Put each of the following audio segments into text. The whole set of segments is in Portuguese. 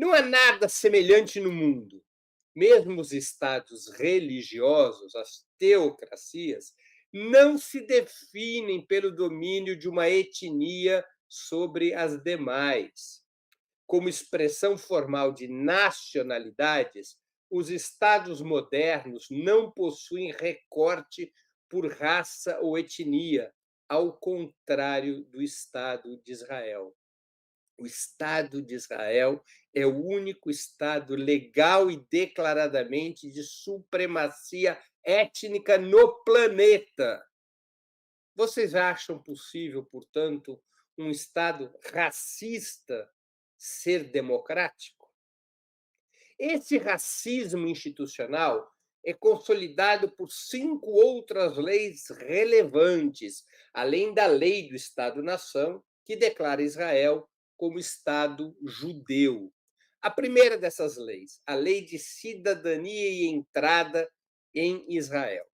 Não há nada semelhante no mundo. Mesmo os estados religiosos, as teocracias, não se definem pelo domínio de uma etnia sobre as demais. Como expressão formal de nacionalidades, os estados modernos não possuem recorte por raça ou etnia, ao contrário do Estado de Israel. O Estado de Israel é o único Estado legal e declaradamente de supremacia étnica no planeta. Vocês acham possível, portanto, um Estado racista ser democrático? Esse racismo institucional é consolidado por 5 outras leis relevantes, além da lei do Estado-nação, que declara Israel como Estado judeu. A primeira dessas leis, a Lei de Cidadania e Entrada em Israel.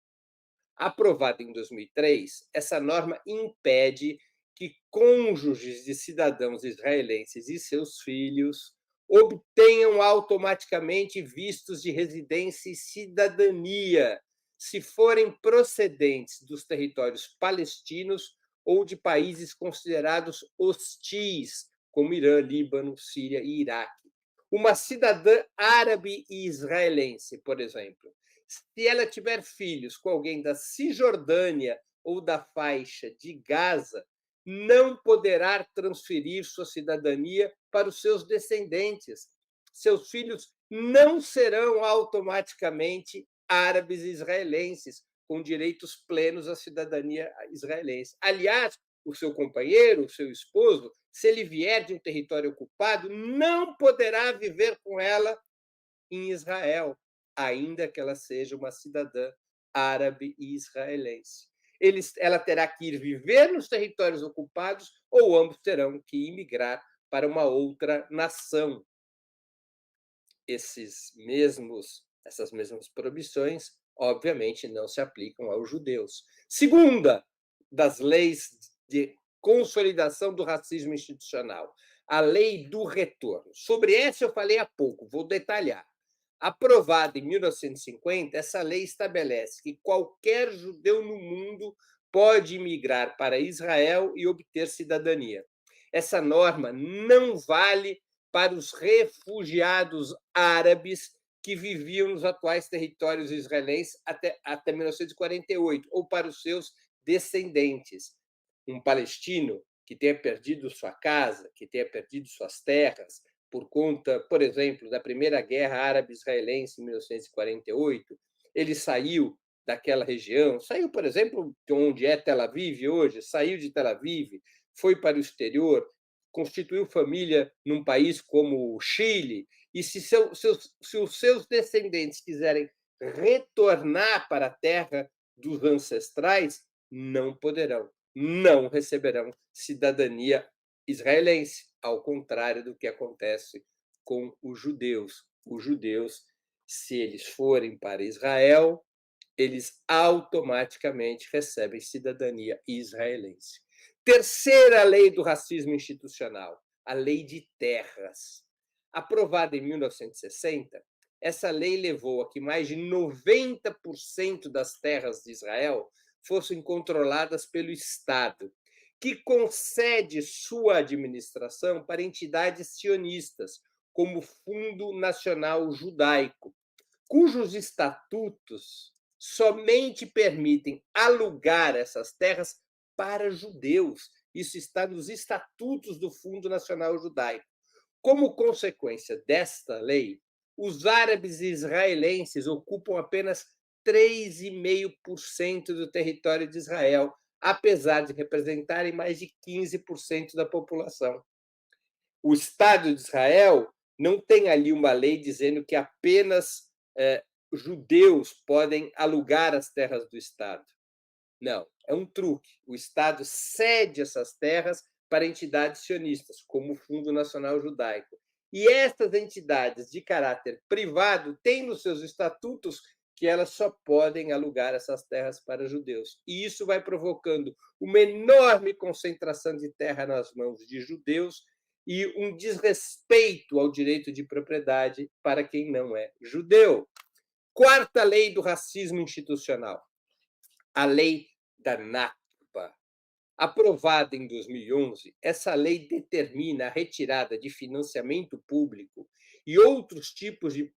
Aprovada em 2003, essa norma impede que cônjuges de cidadãos israelenses e seus filhos obtenham automaticamente vistos de residência e cidadania, se forem procedentes dos territórios palestinos ou de países considerados hostis, como Irã, Líbano, Síria e Iraque. Uma cidadã árabe e israelense, por exemplo, se ela tiver filhos com alguém da Cisjordânia ou da faixa de Gaza, não poderá transferir sua cidadania para os seus descendentes. Seus filhos não serão automaticamente árabes e israelenses, com direitos plenos à cidadania israelense. Aliás, o seu companheiro, o seu esposo, se ele vier de um território ocupado, não poderá viver com ela em Israel, ainda que ela seja uma cidadã árabe e israelense. Ela terá que ir viver nos territórios ocupados ou ambos terão que imigrar para uma outra nação. Essas mesmas proibições, obviamente, não se aplicam aos judeus. Segunda das leis de consolidação do racismo institucional, a lei do retorno. Sobre essa eu falei há pouco, vou detalhar. Aprovada em 1950, essa lei estabelece que qualquer judeu no mundo pode migrar para Israel e obter cidadania. Essa norma não vale para os refugiados árabes que viviam nos atuais territórios israelenses até 1948, ou para os seus descendentes. Um palestino que tenha perdido sua casa, que tenha perdido suas terras, por conta, por exemplo, da Primeira Guerra Árabe-Israelense em 1948, ele saiu daquela região, saiu, por exemplo, de onde é Tel Aviv hoje, saiu de Tel Aviv, foi para o exterior, constituiu família num país como o Chile, e se os seus descendentes quiserem retornar para a terra dos ancestrais, não poderão, não receberão cidadania israelense, ao contrário do que acontece com os judeus. Os judeus, se eles forem para Israel, eles automaticamente recebem cidadania israelense. Terceira lei do racismo institucional, a lei de terras. Aprovada em 1960, essa lei levou a que mais de 90% das terras de Israel fossem controladas pelo Estado, que concede sua administração para entidades sionistas, como o Fundo Nacional Judaico, cujos estatutos somente permitem alugar essas terras para judeus. Isso está nos estatutos do Fundo Nacional Judaico. Como consequência desta lei, os árabes israelenses ocupam apenas 3,5% do território de Israel, apesar de representarem mais de 15% da população. O Estado de Israel não tem ali uma lei dizendo que apenas judeus podem alugar as terras do Estado. Não, é um truque. O Estado cede essas terras para entidades sionistas, como o Fundo Nacional Judaico. E essas entidades de caráter privado têm nos seus estatutos que elas só podem alugar essas terras para judeus. E isso vai provocando uma enorme concentração de terra nas mãos de judeus e um desrespeito ao direito de propriedade para quem não é judeu. Quarta lei do racismo institucional, a lei da Nakba. Aprovada em 2011, essa lei determina a retirada de financiamento público e outros tipos de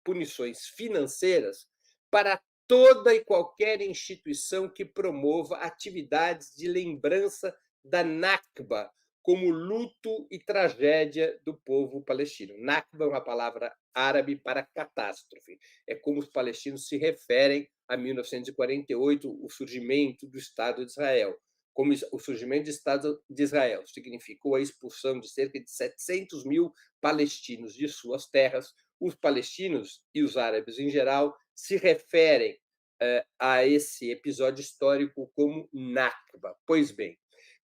punições financeiras para toda e qualquer instituição que promova atividades de lembrança da Nakba, como luto e tragédia do povo palestino. Nakba é uma palavra árabe para catástrofe. É como os palestinos se referem a 1948, o surgimento do Estado de Israel. Como o surgimento do Estado de Israel significou a expulsão de cerca de 700 mil palestinos de suas terras, os palestinos e os árabes em geral se referem a esse episódio histórico como Nakba. Pois bem,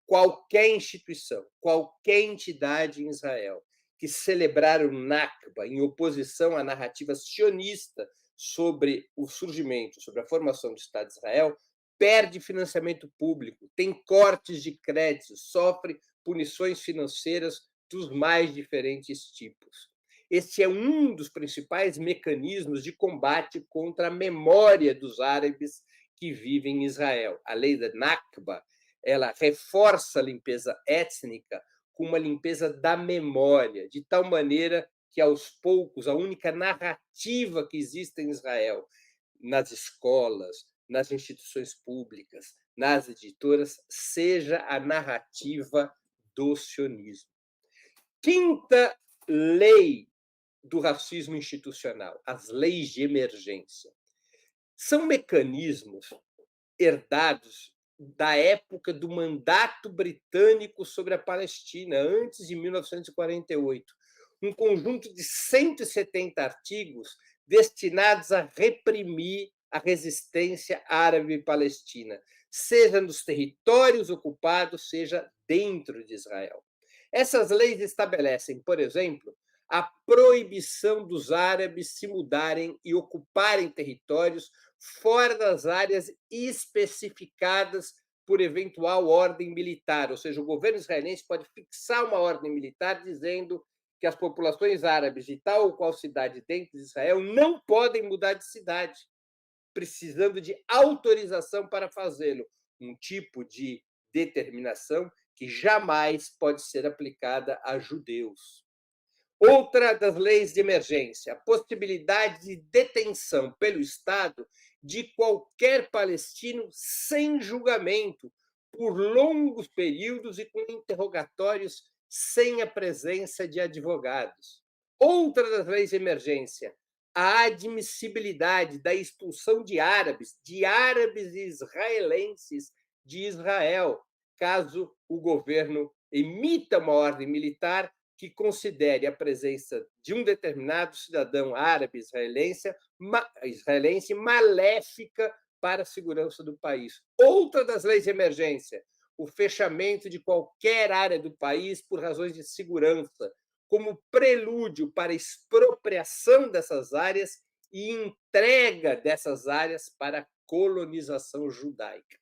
qualquer instituição, qualquer entidade em Israel que celebrar o Nakba em oposição à narrativa sionista sobre o surgimento, sobre a formação do Estado de Israel, perde financiamento público, tem cortes de crédito, sofre punições financeiras dos mais diferentes tipos. Este é um dos principais mecanismos de combate contra a memória dos árabes que vivem em Israel. A lei da Nakba, ela reforça a limpeza étnica com uma limpeza da memória, de tal maneira que, aos poucos, a única narrativa que existe em Israel, nas escolas, nas instituições públicas, nas editoras, seja a narrativa do sionismo. Quinta lei do racismo institucional, as leis de emergência. São mecanismos herdados da época do mandato britânico sobre a Palestina, antes de 1948. Um conjunto de 170 artigos destinados a reprimir a resistência árabe palestina, seja nos territórios ocupados, seja dentro de Israel. Essas leis estabelecem, por exemplo, a proibição dos árabes se mudarem e ocuparem territórios fora das áreas especificadas por eventual ordem militar, ou seja, o governo israelense pode fixar uma ordem militar dizendo que as populações árabes de tal ou qual cidade dentro de Israel não podem mudar de cidade, precisando de autorização para fazê-lo, um tipo de determinação que jamais pode ser aplicada a judeus. Outra das leis de emergência, a possibilidade de detenção pelo Estado de qualquer palestino sem julgamento, por longos períodos e com interrogatórios sem a presença de advogados. Outra das leis de emergência, a admissibilidade da expulsão de árabes e israelenses de Israel, caso o governo emita uma ordem militar que considere a presença de um determinado cidadão árabe israelense maléfica para a segurança do país. Outra das leis de emergência, o fechamento de qualquer área do país por razões de segurança, como prelúdio para a expropriação dessas áreas e entrega dessas áreas para a colonização judaica.